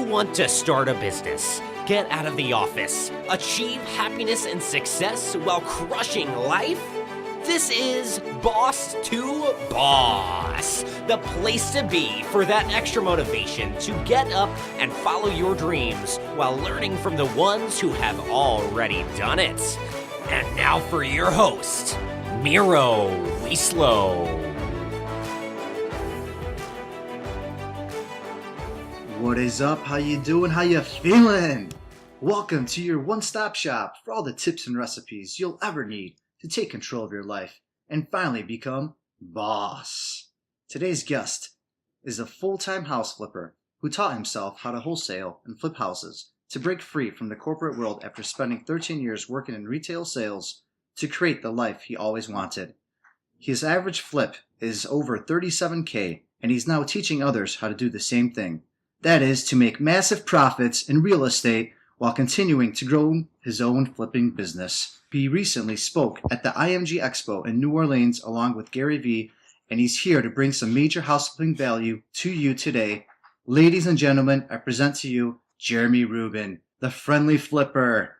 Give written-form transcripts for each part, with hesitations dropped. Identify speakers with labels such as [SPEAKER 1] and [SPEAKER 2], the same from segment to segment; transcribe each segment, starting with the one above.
[SPEAKER 1] want to start a business, get out of the office, achieve happiness and success while crushing life? This is Boss to Boss, the place to be for that extra motivation to get up and follow your dreams while learning from the ones who have already done it. And now for your host, Miro.
[SPEAKER 2] What is up? How you doing? How you feeling? Welcome to your one-stop shop for all the tips and recipes you'll ever need to take control of your life and finally become boss. Today's guest is a full-time house flipper who taught himself how to wholesale and flip houses to break free from the corporate world after spending 13 years working in retail sales to create the life he always wanted. His average flip is over $37K, and he's now teaching others how to do the same thing. That is, to make massive profits in real estate while continuing to grow his own flipping business. He recently spoke at the IMG Expo in New Orleans along with Gary Vee, and he's here to bring some major house flipping value to you today. Ladies and gentlemen, I present to you Jeremy Rubin, the friendly flipper.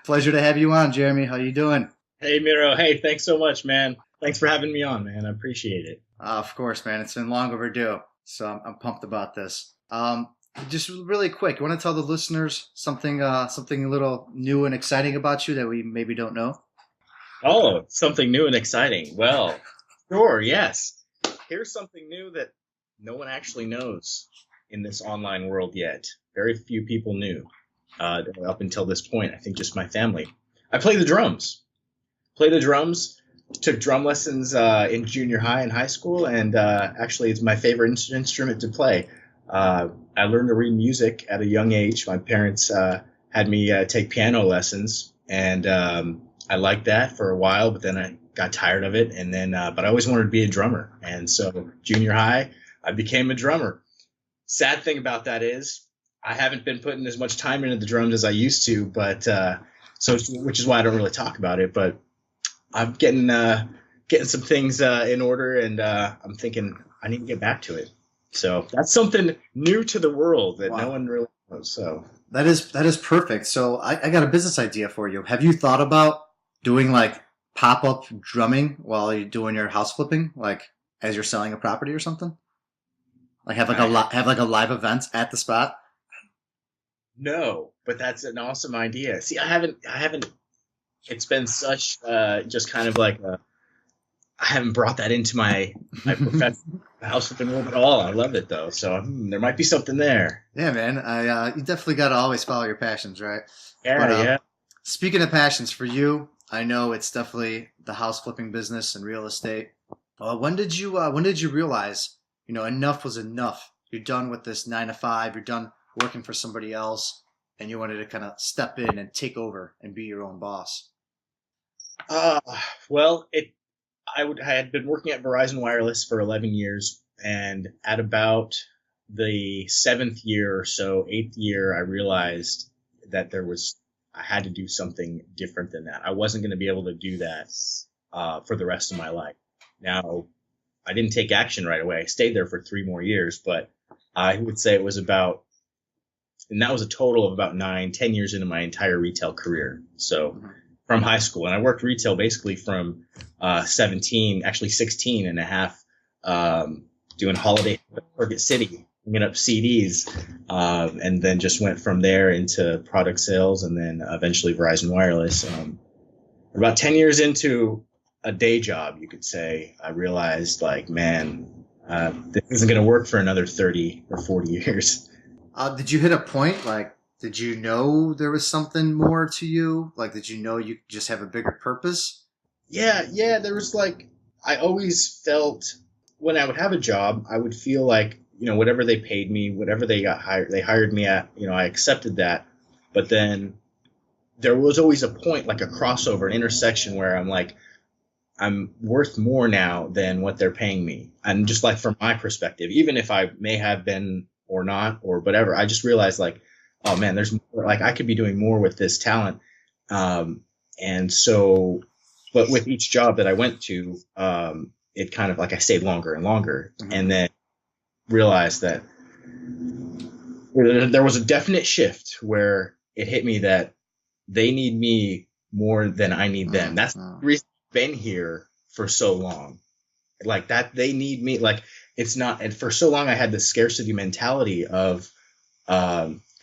[SPEAKER 2] Pleasure to have you on, Jeremy. How you doing?
[SPEAKER 3] Hey, Miro. Hey, thanks so much, man. Thanks for having me on, man. I appreciate it.
[SPEAKER 2] Of course, man. It's been long overdue, so I'm pumped about this. Just really quick, you want to tell the listeners something a little new and exciting about you that we maybe don't know?
[SPEAKER 3] Oh, something new and exciting. Well, sure, yes. Here's something new that no one actually knows in this online world yet. Very few people knew up until this point. I think just my family. I play the drums. Took drum lessons in junior high and high school, and actually it's my favorite instrument to play. I learned to read music at a young age. My parents had me take piano lessons, and I liked that for a while, but then I got tired of it. And then, but I always wanted to be a drummer, and so junior high, I became a drummer. Sad thing about that is I haven't been putting as much time into the drums as I used to, but which is why I don't really talk about it. But I'm getting some things in order, and I'm thinking I need to get back to it. So that's something new to the world that no one really knows. So
[SPEAKER 2] that is perfect. So I got a business idea for you. Have you thought about doing like pop-up drumming while you're doing your house flipping, like as you're selling a property or something? Like have a live event at the spot?
[SPEAKER 3] No, but that's an awesome idea. See, I haven't. It's been such just kind of like I haven't brought that into my professional house flipping world at all. I love it though, so there might be something there.
[SPEAKER 2] Yeah, man. You definitely got to always follow your passions, right?
[SPEAKER 3] Yeah, yeah.
[SPEAKER 2] Speaking of passions for you, I know it's definitely the house flipping business and real estate. When did you realize enough was enough? You're done with this 9 to 5. You're done working for somebody else, and you wanted to kind of step in and take over and be your own boss.
[SPEAKER 3] Well, I had been working at Verizon Wireless for 11 years, and at about the 7th year or so, 8th year, I realized that I had to do something different than that. I wasn't going to be able to do that for the rest of my life. Now, I didn't take action right away. I stayed there for 3 more years, but I would say it was about, and that was a total of about 9-10 years into my entire retail career. So from high school, and I worked retail basically from 16 and a half, doing holiday at Circuit City, picking up CDs, and then just went from there into product sales, and then eventually Verizon Wireless. About 10 years into a day job, you could say, I realized, like, man, this isn't going to work for another 30 or 40 years.
[SPEAKER 2] Did you hit a point, like, did you know there was something more to you? Like, did you know you just have a bigger purpose?
[SPEAKER 3] Yeah. There was I always felt when I would have a job, I would feel like, whatever they paid me, whatever they hired me at, I accepted that. But then there was always a point, like a crossover, an intersection where I'm like, I'm worth more now than what they're paying me. And just like from my perspective, even if I may have been or not or whatever, I just realized like, oh man, there's more, like I could be doing more with this talent. And so, but with each job that I went to, it kind of like I stayed longer and longer, and then realized that there was a definite shift where it hit me that they need me more than I need them. That's the reason I've been here for so long. Like that, they need me. Like it's not. And for so long, I had the scarcity mentality of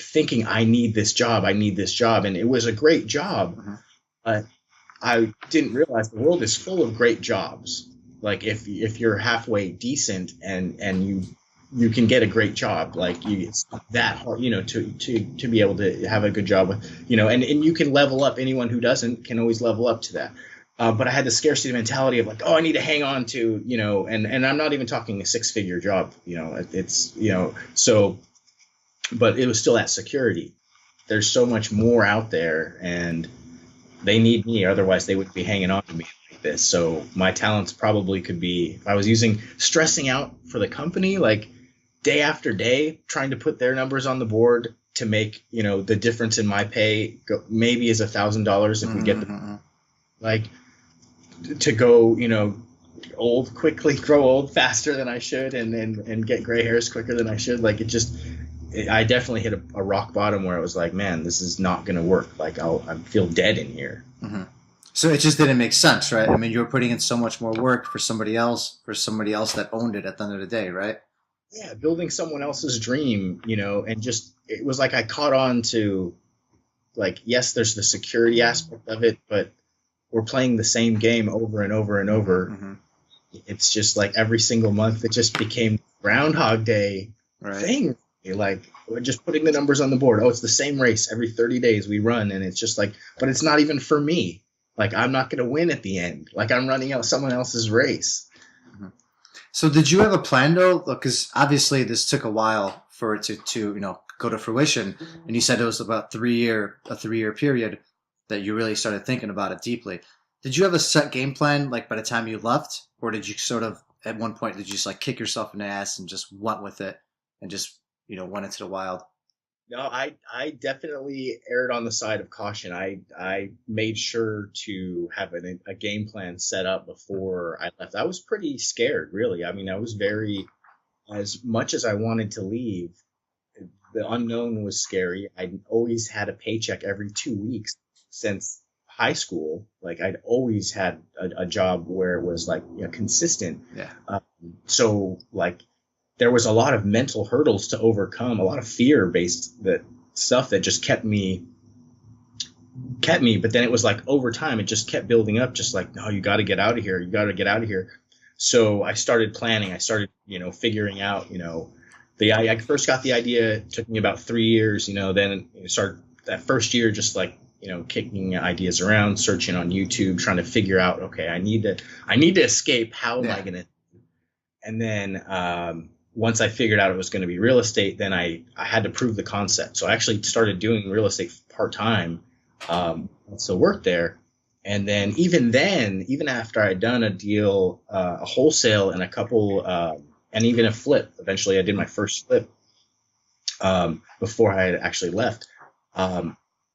[SPEAKER 3] thinking I need this job, and it was a great job, but I didn't realize the world is full of great jobs. Like if you're halfway decent and you can get a great job, like it's not that hard, to be able to have a good job with, and you can level up. Anyone who doesn't can always level up to that. But I had the scarcity mentality of like, oh, I need to hang on to, and I'm not even talking a 6-figure job, it's, so, but it was still that security. There's so much more out there and they need me. Otherwise they wouldn't be hanging on to me like this. So my talents probably could be, if I was stressing out for the company, like day after day, trying to put their numbers on the board to make, the difference in my pay maybe is $1,000 if we get the, like, to go, old quickly, grow old faster than I should, and get gray hairs quicker than I should. Like I definitely hit a rock bottom where I was like, man, this is not going to work. Like I feel dead in here.
[SPEAKER 2] So it just didn't make sense, right? I mean, you were putting in so much more work for somebody else that owned it at the end of the day, right?
[SPEAKER 3] Yeah, building someone else's dream, and just it was like I caught on to, like, yes, there's the security aspect of it, but we're playing the same game over and over and over. It's just like every single month it just became Groundhog Day thing. Like we're just putting the numbers on the board. Oh, it's the same race every 30 days we run, and it's just like, but it's not even for me. Like I'm not going to win at the end. Like I'm running out someone else's race.
[SPEAKER 2] So did you have a plan though? Because obviously this took a while for it to go to fruition, and you said it was about a 3-year period that you really started thinking about it deeply. Did you have a set game plan like by the time you left, or did you sort of at one point did you just like kick yourself in the ass and just went with it and just went into the wild?
[SPEAKER 3] No, I definitely erred on the side of caution. I made sure to have a game plan set up before I left. I was pretty scared, really. I mean, I was as much as I wanted to leave, the unknown was scary. I'd always had a paycheck every 2 weeks since high school. Like I'd always had a job where it was like consistent.
[SPEAKER 2] Yeah.
[SPEAKER 3] So like there was a lot of mental hurdles to overcome, a lot of fear-based stuff that just kept me. But then it was like over time, it just kept building up. Just like, no, you got to get out of here. You got to get out of here. So I started planning. I started, figuring out, I first got the idea. It took me about 3 years. Then started that first year, just like, kicking ideas around, searching on YouTube, trying to figure out, okay, I need to escape. How am I going to? And then once I figured out it was going to be real estate, then I had to prove the concept. So I actually started doing real estate part-time, so worked there. And then even after I'd done a deal, a wholesale and a couple, and even a flip, eventually I did my first flip before I had actually left.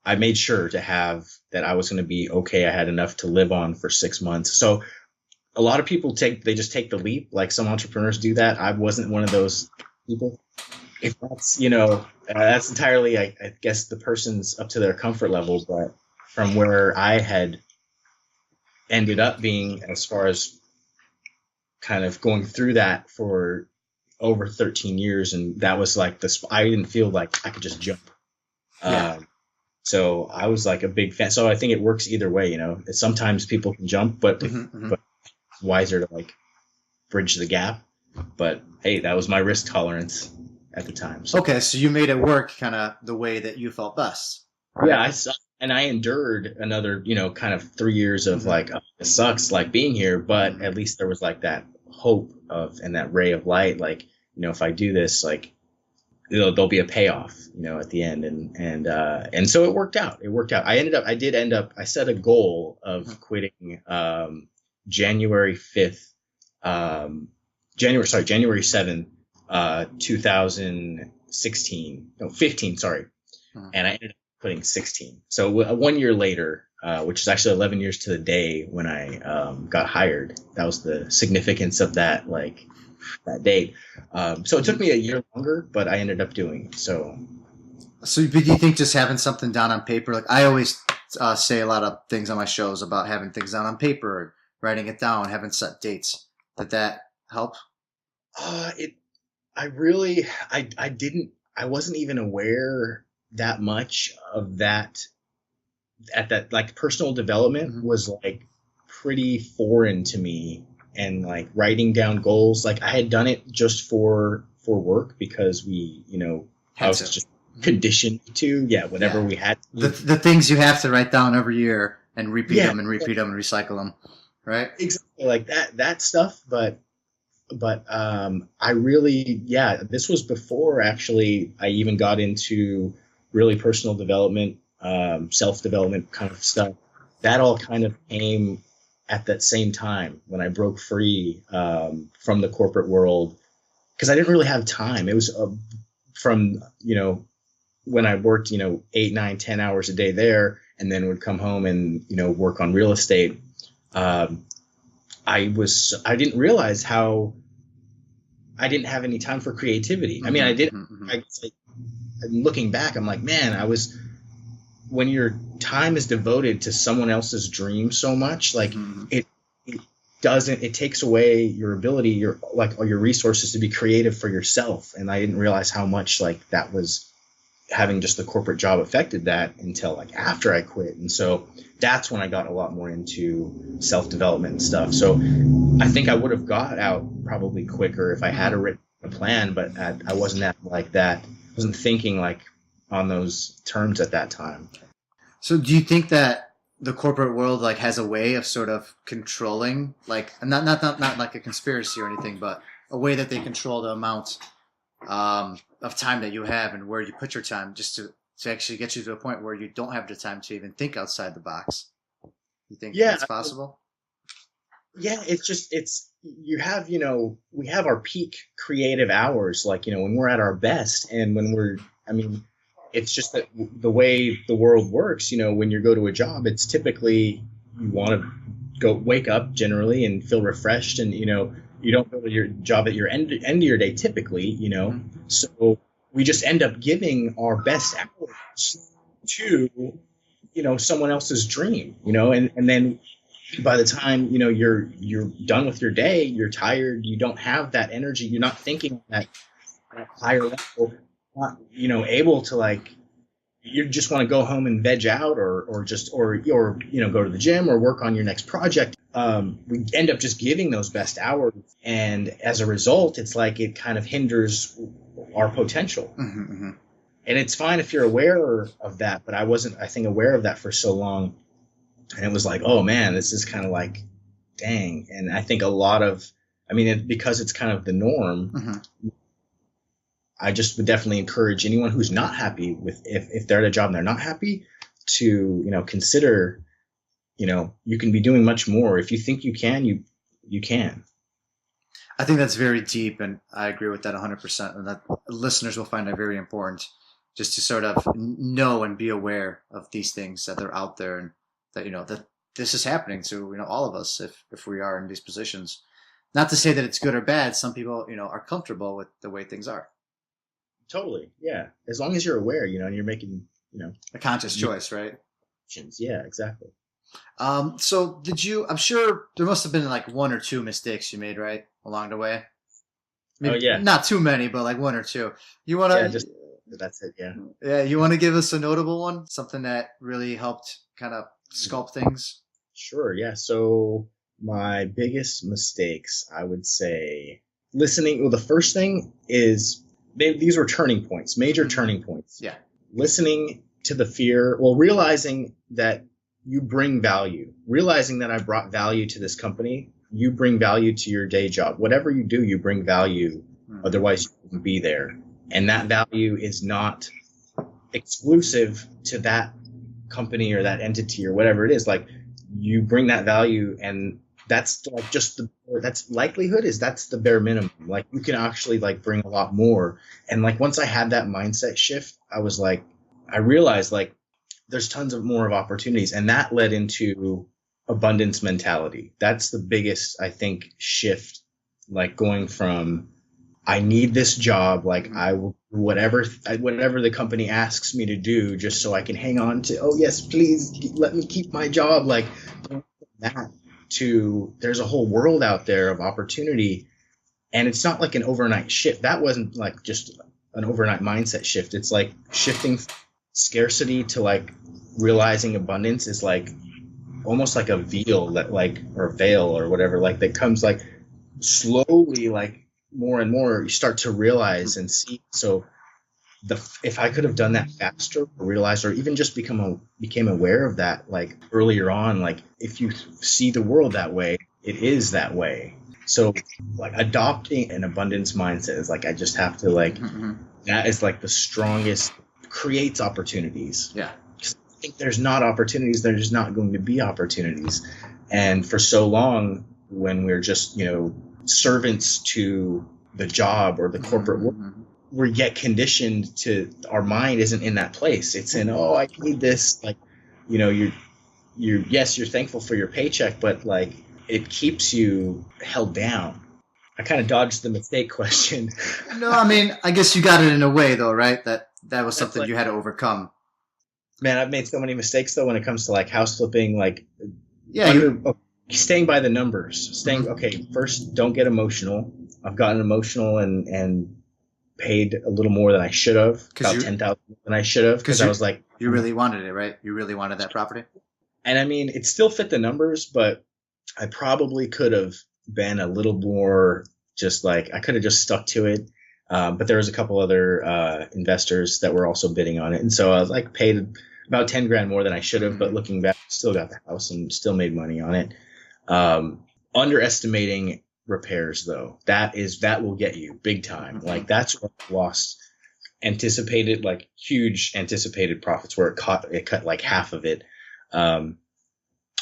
[SPEAKER 3] I made sure to have that I was going to be okay. I had enough to live on for 6 months. So a lot of people just take the leap. Like some entrepreneurs do that. I wasn't one of those people. If that's, that's entirely, I guess the person's up to their comfort level. But from where I had ended up being, as far as kind of going through that for over 13 years. And that was like I didn't feel like I could just jump.
[SPEAKER 2] Yeah.
[SPEAKER 3] So I was like a big fan. So I think it works either way, sometimes people can jump, but but it's wiser to like bridge the gap. But hey, that was my risk tolerance at the time. So.
[SPEAKER 2] Okay. So you made it work kind of the way that you felt best.
[SPEAKER 3] Yeah. I endured another, kind of 3 years of like, oh, it sucks like being here, but at least there was like that hope and that ray of light. Like, if I do this, like, there'll be a payoff, at the end. And so it worked out. I set a goal of quitting, January 5th, January 7th, 2016, no, 15, sorry. And I ended up quitting 16. So 1 year later, which is actually 11 years to the day when I, got hired, that was the significance of that, like that date. So it took me a year longer, but I ended up doing it. So
[SPEAKER 2] do you think just having something down on paper, like I always say a lot of things on my shows about having things down on paper, writing it down, having set dates, did that help?
[SPEAKER 3] I wasn't even aware that much of that at that, like personal development was like pretty foreign to me, and like writing down goals, like I had done it just for work because we, I was just conditioned to, whatever we had to.
[SPEAKER 2] The things you have to write down every year and repeat them and repeat them and recycle them, right?
[SPEAKER 3] Exactly, like that stuff, but I really, this was before actually I even got into really personal development, self-development kind of stuff. That all kind of came at that same time when I broke free from the corporate world, because I didn't really have time. It was from, when I worked, 8, 9, 10 hours a day there, and then would come home and, work on real estate. I didn't realize how I didn't have any time for creativity. I mean, I did. Looking back, I'm like, man, when your time is devoted to someone else's dream so much, like it takes away your ability, your resources to be creative for yourself. And I didn't realize how much like that was, having just the corporate job affected that until like after I quit. And so that's when I got a lot more into self-development and stuff. So I think I would have got out probably quicker if I had written a plan, but I wasn't like that. I wasn't thinking like on those terms at that time.
[SPEAKER 2] So do you think that the corporate world like has a way of sort of controlling, like not like a conspiracy or anything, but a way that they control the amount of time that you have and where you put your time, just to actually get you to a point where you don't have the time to even think outside the box? You think that's possible?
[SPEAKER 3] Yeah, we have our peak creative hours, like, when we're at our best, and it's just that the way the world works, when you go to a job, it's typically you want to go wake up generally and feel refreshed, and, you don't go to your job at your end of your day typically, so we just end up giving our best hours to, someone else's dream, and then by the time, you're done with your day, you're tired, you don't have that energy, you're not thinking at that higher level, not, able to like, you just want to go home and veg out or go to the gym or work on your next project. We end up just giving those best hours, and as a result, it's like it kind of hinders our potential. And it's fine if you're aware of that, but I wasn't, I think, aware of that for so long, and it was like, oh man, this is kind of like, dang. And I think because it's kind of the norm. I just would definitely encourage anyone who's not happy with, if they're at a job and they're not happy, to, consider, you can be doing much more. If you think you can, you can.
[SPEAKER 2] I think that's very deep, and I agree with that 100%. And that listeners will find it very important, just to sort of know and be aware of these things, that they're out there, and that, that this is happening to, all of us if we are in these positions. Not to say that it's good or bad. Some people, are comfortable with the way things are.
[SPEAKER 3] Totally. Yeah. As long as you're aware, and you're making,
[SPEAKER 2] a conscious choice, right?
[SPEAKER 3] Yeah, exactly.
[SPEAKER 2] So I'm sure there must have been like 1 or 2 mistakes you made, right, along the way? Not too many, but like 1 or 2. You want to,
[SPEAKER 3] that's it. Yeah.
[SPEAKER 2] Yeah. You want to give us a notable one, something that really helped kind of sculpt things?
[SPEAKER 3] Sure. Yeah. So my biggest mistakes, I would say, listening. Well, the first thing is, these were turning points, major turning points.
[SPEAKER 2] Yeah.
[SPEAKER 3] Listening to the fear, realizing that you bring value, realizing that I brought value to this company. You bring value to your day job. Whatever you do, you bring value. Otherwise, you wouldn't be there. And that value is not exclusive to that company or that entity or whatever it is. Like, you bring that value, and that's like that's the bare minimum. Like, you can actually like bring a lot more. And like, once I had that mindset shift, I realized like there's tons of more of opportunities, and that led into abundance mentality. That's the biggest, I think, shift like going from I need this job, like I will whatever the company asks me to do just so I can hang on to, oh yes, please let me keep my job, like that, to there's a whole world out there of opportunity. And it's not like an overnight shift. That wasn't like just an overnight mindset shift. It's like shifting scarcity to like realizing abundance is like almost like a veil that like, or veil or whatever, like that comes like slowly, like more and more you start to realize and see. So if I could have done that faster, or realized, or even just became aware of that like earlier on, like if you see the world that way, it is that way. So like adopting an abundance mindset is like I just have to like that is like the strongest, creates opportunities.
[SPEAKER 2] Yeah.
[SPEAKER 3] I think there's not opportunities, there's just not going to be opportunities. And for so long, when we're just, servants to the job or the corporate world, we get conditioned to, our mind isn't in that place. It's in, oh, I need this. Like, yes, you're thankful for your paycheck, but like it keeps you held down. I kind of dodged the mistake question.
[SPEAKER 2] No, I mean, I guess you got it in a way though, right? That was something you had to overcome.
[SPEAKER 3] Man, I've made so many mistakes though when it comes to like house flipping, like staying by the numbers. Okay, first, don't get emotional. I've gotten emotional and paid a little more than I should have, about $10,000 than I should have, because I was like,
[SPEAKER 2] you really wanted it, right? You really wanted that property.
[SPEAKER 3] And I mean, it still fit the numbers, but I probably could have been a little more just like, I could have just stuck to it. But there was a couple other investors that were also bidding on it, and so I was like paid about 10 grand more than I should have. But looking back, still got the house and still made money on it. Underestimating repairs though, that will get you big time. Like that's where I lost anticipated, like huge anticipated profits, where it cut like half of it,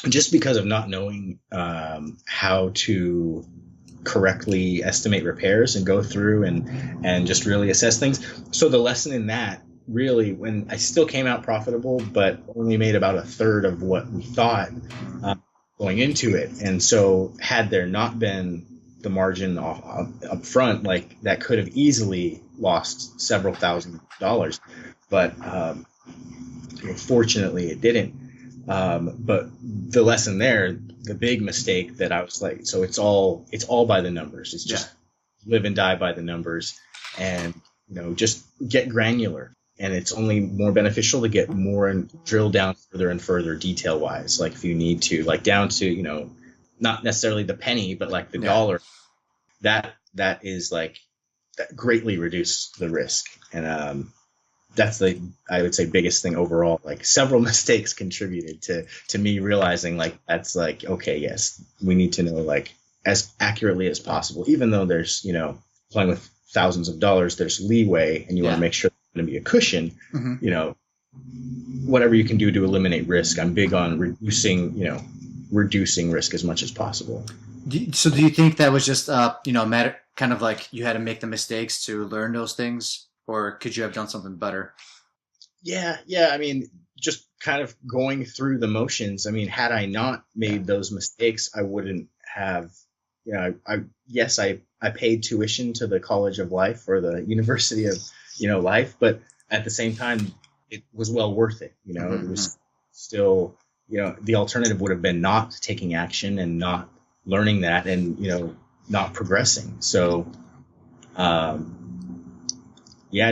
[SPEAKER 3] just because of not knowing how to correctly estimate repairs and go through and just really assess things. So the lesson in that, really, when I still came out profitable, but only made about a third of what we thought going into it. And so had there not been the margin up front, like that could have easily lost several $1,000s. But fortunately it didn't. But the lesson there, the big mistake that I was like, so it's all by the numbers. It's just live and die by the numbers, and just get granular. And it's only more beneficial to get more and drill down further and further detail wise. Like if you need to, like down to, not necessarily the penny, but like the dollar, that is like, that greatly reduce the risk. And, that's the, I would say, biggest thing overall. Like several mistakes contributed to me realizing like, that's like, okay, yes, we need to know like as accurately as possible, even though there's, playing with thousands of dollars, there's leeway, and you want to make sure there's going to be a cushion, whatever you can do to eliminate risk. I'm big on reducing risk as much as possible.
[SPEAKER 2] So do you think that was just, matter, kind of like you had to make the mistakes to learn those things? Or could you have done something better?
[SPEAKER 3] Yeah. I mean, just kind of going through the motions. I mean, had I not made those mistakes, I wouldn't have, I paid tuition to the College of Life or the University of, Life, but at the same time, it was well worth it. It was still, the alternative would have been not taking action and not learning that and, not progressing. So,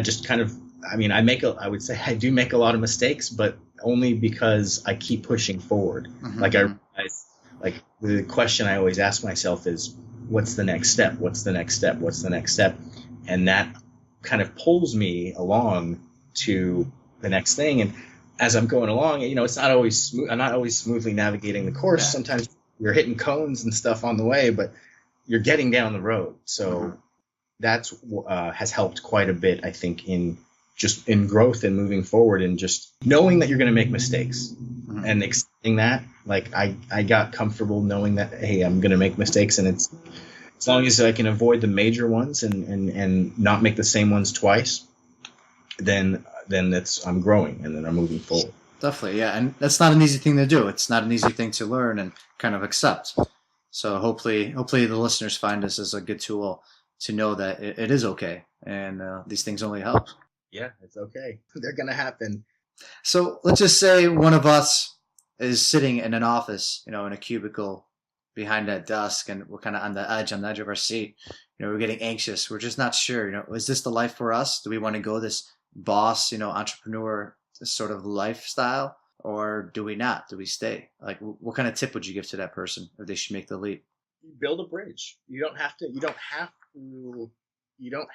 [SPEAKER 3] just kind of, I mean, I would say I do make a lot of mistakes, but only because I keep pushing forward. Like like the question I always ask myself is, what's the next step? What's the next step? What's the next step? And that kind of pulls me along to the next thing. And as I'm going along, it's not always smooth. I'm not always smoothly navigating the course. Yeah. Sometimes you're hitting cones and stuff on the way, but you're getting down the road. So that's has helped quite a bit, I think, in growth and moving forward, and just knowing that you're going to make mistakes and accepting that. Like I got comfortable knowing that, hey, I'm going to make mistakes, and it's as long as I can avoid the major ones and not make the same ones twice, then I'm growing, and then I'm moving forward.
[SPEAKER 2] Definitely, yeah, and that's not an easy thing to do. It's not an easy thing to learn and kind of accept. So hopefully the listeners find this as a good tool to know that it is okay, and these things only help.
[SPEAKER 3] Yeah, it's okay. They're gonna happen.
[SPEAKER 2] So let's just say one of us is sitting in an office, in a cubicle behind that desk, and we're kind of on the edge of our seat. We're getting anxious. We're just not sure. Is this the life for us? Do we want to go this boss, entrepreneur sort of lifestyle, or do we not? Do we stay? Like, what kind of tip would you give to that person if they should make the leap?
[SPEAKER 3] Build a bridge. You don't have to. You don't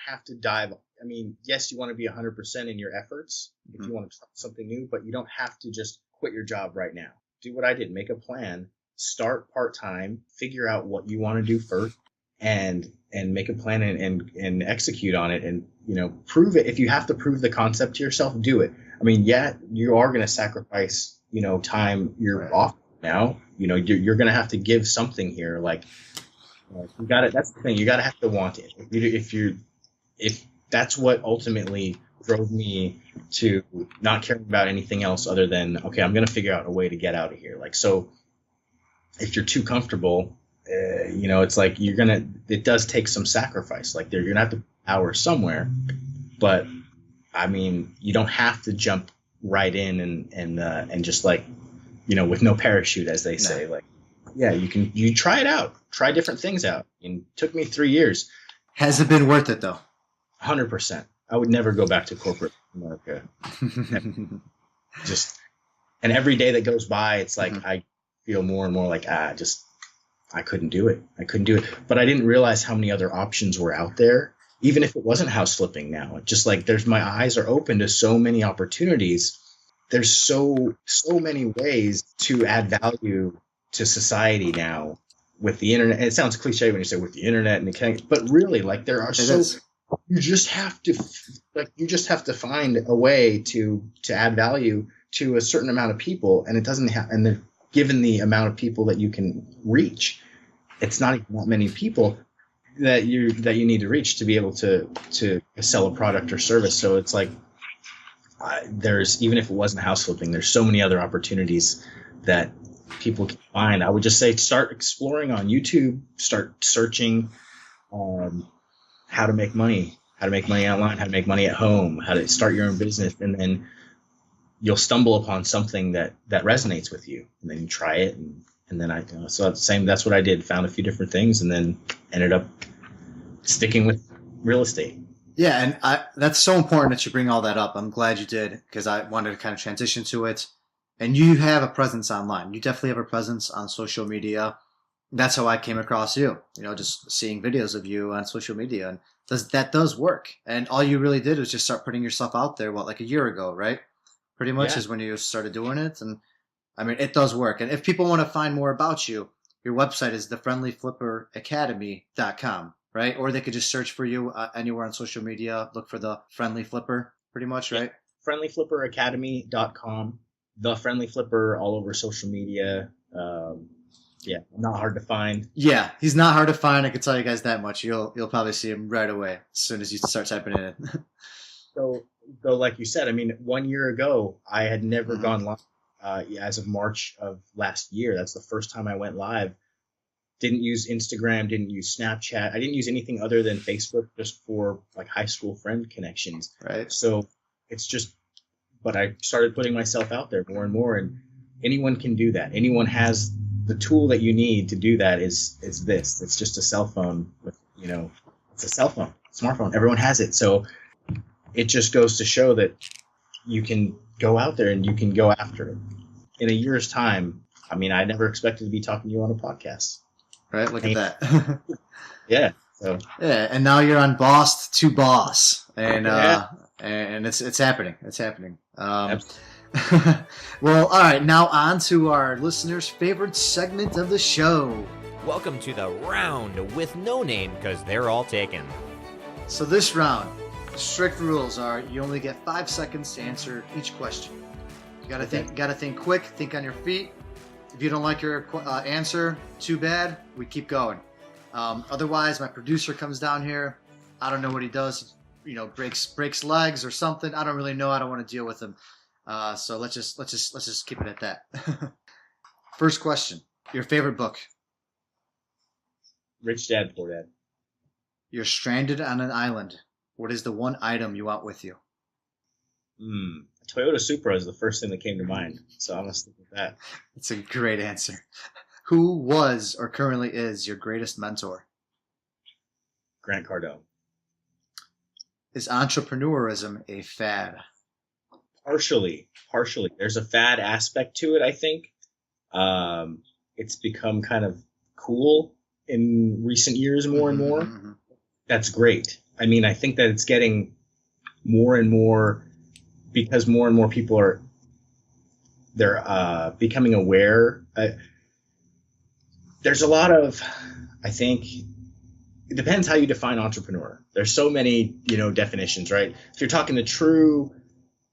[SPEAKER 3] have to dive. I mean, yes, you want to be 100% in your efforts if you want to start something new, but you don't have to just quit your job right now. Do what I did. Make a plan. Start part-time. Figure out what you want to do first, and make a plan and execute on it, and prove it. If you have to prove the concept to yourself, do it. I mean, yeah, you are going to sacrifice time. You're off now. You're going to have to give something here. Like, you got it. That's the thing. You got to have to want it. If that's what ultimately drove me to not caring about anything else other than, okay, I'm going to figure out a way to get out of here. Like, so if you're too comfortable, it's like it does take some sacrifice. Like, you're going to have to power somewhere, but I mean, you don't have to jump right in and just like, with no parachute, as they say. Like, yeah, you try it out, try different things out. And it took me 3 years.
[SPEAKER 2] Has it been worth it though?
[SPEAKER 3] 100%. I would never go back to corporate America. And every day that goes by, it's like I feel more and more like I couldn't do it. But I didn't realize how many other options were out there, even if it wasn't house flipping now. Just like my eyes are open to so many opportunities. There's so many ways to add value to society now with the internet. And it sounds cliche when you say with the internet and the connection, but really, like, there are you just have to find a way to add value to a certain amount of people, and it doesn't have, and given the amount of people that you can reach, it's not even that many people that you need to reach to be able to sell a product or service. So it's like, there's, even if it wasn't house flipping, there's so many other opportunities that people can find. I would just say start exploring on YouTube, start searching how to make money online, how to make money at home, how to start your own business, and then you'll stumble upon something that resonates with you, and then you try it, and then so that's what I did. Found a few different things, and then ended up sticking with real estate.
[SPEAKER 2] Yeah, and that's so important that you bring all that up. I'm glad you did, because I wanted to kind of transition to it. And you have a presence online. You definitely have a presence on social media. That's how I came across you. Just seeing videos of you on social media, and that does work. And all you really did was just start putting yourself out there. Like a year ago, right? Pretty much is when you started doing it. And I mean, it does work. And if people want to find more about you, your website is thefriendlyflipperacademy.com, right? Or they could just search for you anywhere on social media. Look for the Friendly Flipper, pretty much, right?
[SPEAKER 3] Friendlyflipperacademy.com. The Friendly Flipper all over social media. Yeah, not hard to find.
[SPEAKER 2] Yeah, he's not hard to find. I can tell you guys that much. You'll probably see him right away as soon as you start typing it in.
[SPEAKER 3] So like you said, I mean, 1 year ago, I had never gone live. As of March of last year, that's the first time I went live. Didn't use Instagram, didn't use Snapchat. I didn't use anything other than Facebook, just for like high school friend connections.
[SPEAKER 2] Right.
[SPEAKER 3] So it's just, but I started putting myself out there more and more, and anyone can do that. Anyone has the tool that you need to do that. Is this? It's just a cell phone with, it's a cell phone, smartphone. Everyone has it. So it just goes to show that you can go out there and you can go after it. In a year's time, I mean, I never expected to be talking to you on a podcast.
[SPEAKER 2] Right? Look at that.
[SPEAKER 3] Yeah. So.
[SPEAKER 2] Yeah, and now you're on Boss to Boss, and and it's happening. It's happening. Well, all right. Now on to our listeners' favorite segment of the show.
[SPEAKER 1] Welcome to the round with no name, because they're all taken.
[SPEAKER 2] So this round, strict rules are you only get 5 seconds to answer each question. You gotta think quick. Think on your feet. If you don't like your answer, too bad. We keep going. Otherwise, my producer comes down here. I don't know what he does. Breaks legs or something. I don't really know. I don't want to deal with him. So let's just keep it at that. First question: your favorite book?
[SPEAKER 3] Rich Dad, Poor Dad.
[SPEAKER 2] You're stranded on an island. What is the one item you want with you?
[SPEAKER 3] Toyota Supra is the first thing that came to mind, so I'm going to stick with that.
[SPEAKER 2] That's a great answer. Who was or currently is your greatest mentor?
[SPEAKER 3] Grant Cardone.
[SPEAKER 2] Is entrepreneurism a fad?
[SPEAKER 3] Partially. There's a fad aspect to it, I think. It's become kind of cool in recent years more and more.
[SPEAKER 2] Mm-hmm.
[SPEAKER 3] That's great. I mean, I think that it's getting more and more because more and more people they're becoming aware. There's a lot of, I think, it depends how you define entrepreneur. There's so many, definitions, right? If you're talking the true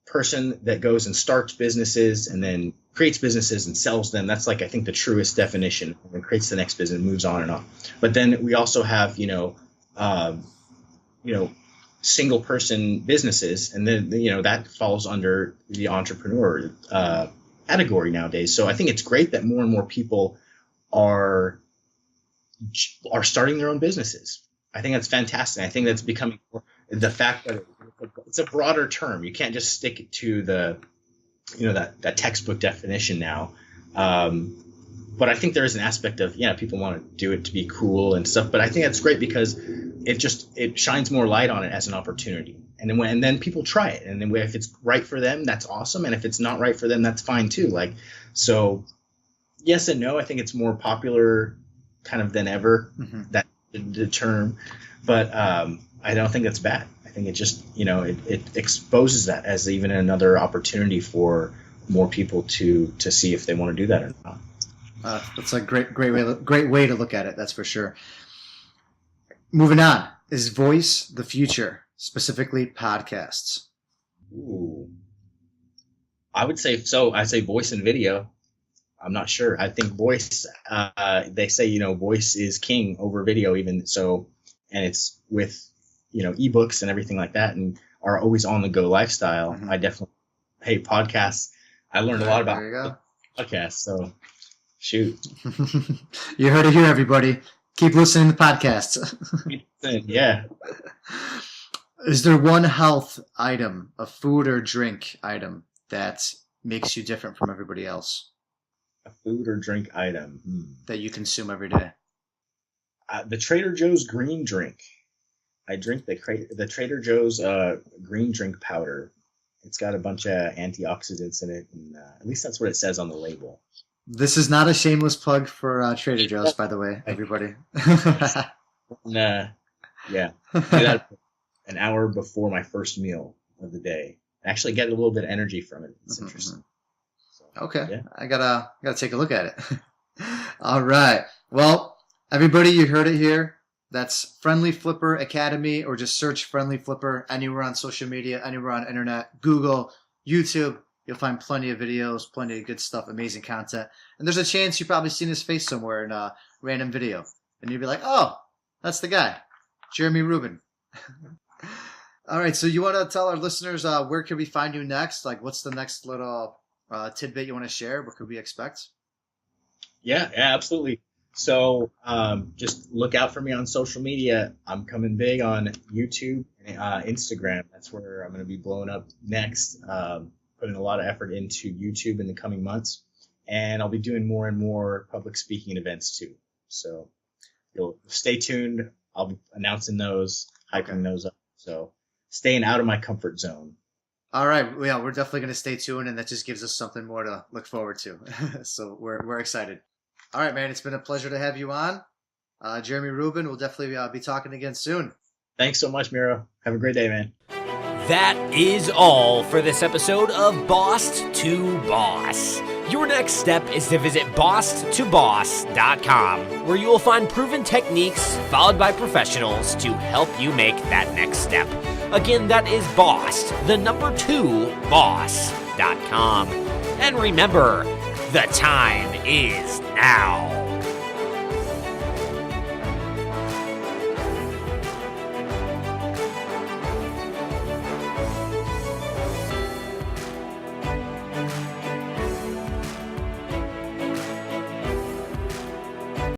[SPEAKER 3] person that goes and starts businesses and then creates businesses and sells them, that's like, I think, the truest definition, and then creates the next business and moves on and on. But then we also have, single person businesses, and then, that falls under the entrepreneur category nowadays. So I think it's great that more and more people are starting their own businesses. I think that's fantastic. I think that's becoming the fact that it's a broader term. You can't just stick it to the, that textbook definition now. But I think there is an aspect of, people want to do it to be cool and stuff. But I think that's great because it shines more light on it as an opportunity. And then people try it. And then if it's right for them, that's awesome. And if it's not right for them, that's fine too. So yes and no. I think it's more popular kind of than ever, that the term. But I don't think that's bad. I think it just, it exposes that as even another opportunity for more people to see if they want to do that or not.
[SPEAKER 2] That's a great way to look at it. That's for sure. Moving on, is voice the future, specifically podcasts?
[SPEAKER 3] Ooh, I would say so. I say voice and video. I'm not sure. I think voice. They say voice is king over video, even so, and it's with ebooks and everything like that, and our always on the go lifestyle. I definitely podcasts. I learned a lot about podcasts. So. Shoot.
[SPEAKER 2] You heard it here, everybody. Keep listening to podcasts.
[SPEAKER 3] Yeah.
[SPEAKER 2] Is there one health item, a food or drink item, that makes you different from everybody else?
[SPEAKER 3] A food or drink item
[SPEAKER 2] that you consume every day?
[SPEAKER 3] The Trader Joe's green drink. I drink the Trader Joe's green drink powder. It's got a bunch of antioxidants in it, and at least that's what it says on the label.
[SPEAKER 2] This is not a shameless plug for Trader Joe's, by the way, everybody.
[SPEAKER 3] Yeah. Do that an hour before my first meal of the day. I actually get a little bit of energy from it. It's interesting. So,
[SPEAKER 2] okay.
[SPEAKER 3] Yeah.
[SPEAKER 2] I gotta take a look at it. All right. Well, everybody, you heard it here. That's Friendly Flipper Academy, or just search Friendly Flipper anywhere on social media, anywhere on internet, Google, YouTube. You'll find plenty of videos, plenty of good stuff, amazing content. And there's a chance you've probably seen his face somewhere in a random video. And you'll be like, oh, that's the guy, Jeremy Rubin. All right, so you want to tell our listeners where can we find you next? Like, what's the next little tidbit you want to share? What could we expect?
[SPEAKER 3] Yeah, absolutely. So just look out for me on social media. I'm coming big on YouTube and Instagram. That's where I'm going to be blowing up next. Putting a lot of effort into YouTube in the coming months, and I'll be doing more and more public speaking events too. So you'll stay tuned. I'll be announcing those, hyping those up. So staying out of my comfort zone.
[SPEAKER 2] All right. Yeah, we're definitely going to stay tuned, and that just gives us something more to look forward to. So we're excited. All right, man. It's been a pleasure to have you on. Jeremy Rubin, we'll definitely be talking again soon.
[SPEAKER 3] Thanks so much, Miro. Have a great day, man.
[SPEAKER 1] That is all for this episode of Boss to Boss. Your next step is to visit bosstoboss.com, where you will find proven techniques followed by professionals to help you make that next step. Again, that is boss2boss.com. And remember, the time is now.